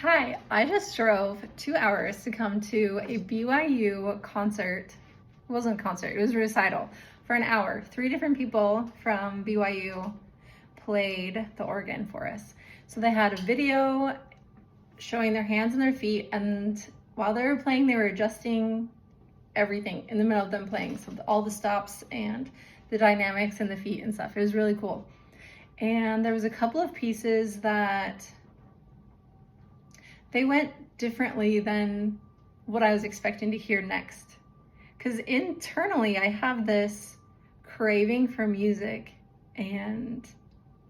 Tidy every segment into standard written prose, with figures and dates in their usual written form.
Hi, I just drove 2 hours to come to a BYU concert. It wasn't a concert, it was a recital for an hour. 3 different people from BYU played the organ for us. So they had a video showing their hands and their feet, and while they were playing, they were adjusting everything in the middle of them playing. So all the stops and the dynamics and the feet and stuff. It was really cool. And there was a couple of pieces that they went differently than what I was expecting to hear next. Because internally, I have this craving for music and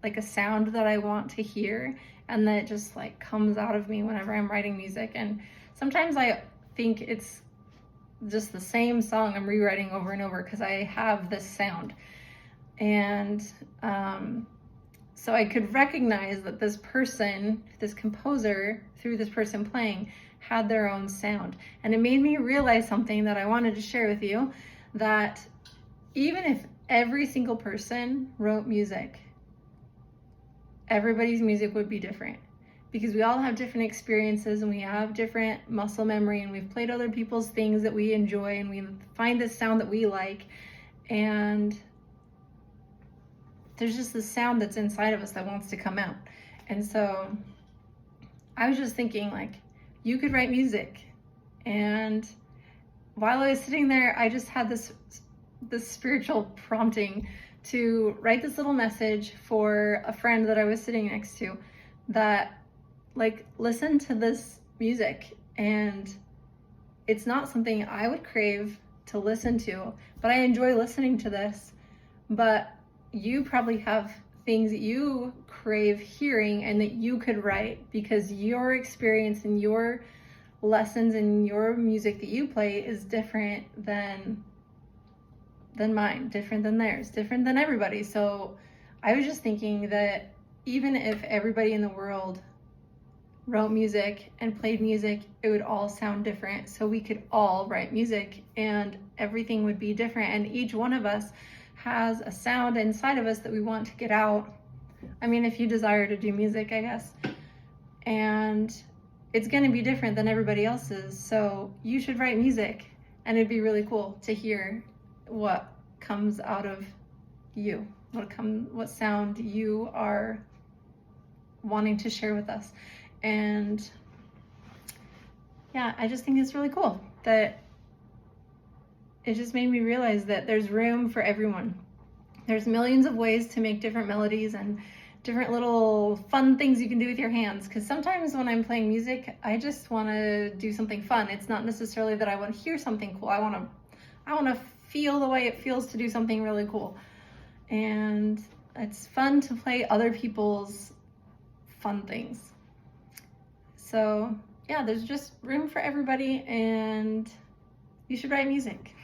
like a sound that I want to hear, and that just like comes out of me whenever I'm writing music. And sometimes I think it's just the same song I'm rewriting over and over because I have this sound. And so I could recognize that this person, this composer, through this person playing, had their own sound. And it made me realize something that I wanted to share with you, that even if every single person wrote music, everybody's music would be different, because we all have different experiences and we have different muscle memory, and we've played other people's things that we enjoy, and we find this sound that we like, and there's just this sound that's inside of us that wants to come out. And so I was just thinking, like, you could write music. And while I was sitting there, I just had this spiritual prompting to write this little message for a friend that I was sitting next to, that, like, listen to this music. And it's not something I would crave to listen to, but I enjoy listening to this. But you probably have things that you crave hearing and that you could write, because your experience and your lessons and your music that you play is different than mine, different than theirs, different than everybody. So I was just thinking that even if everybody in the world wrote music and played music, it would all sound different. So we could all write music and everything would be different. And each one of us has a sound inside of us that we want to get out. I mean, if you desire to do music, I guess. And it's going to be different than everybody else's. So you should write music, and it'd be really cool to hear what comes out of you, what sound you are wanting to share with us. And yeah, I just think it's really cool that it just made me realize that there's room for everyone. There's millions of ways to make different melodies and different little fun things you can do with your hands. Because sometimes when I'm playing music, I just want to do something fun. It's not necessarily that I want to hear something cool. I want to feel the way it feels to do something really cool. And it's fun to play other people's fun things. So yeah, there's just room for everybody, and you should write music.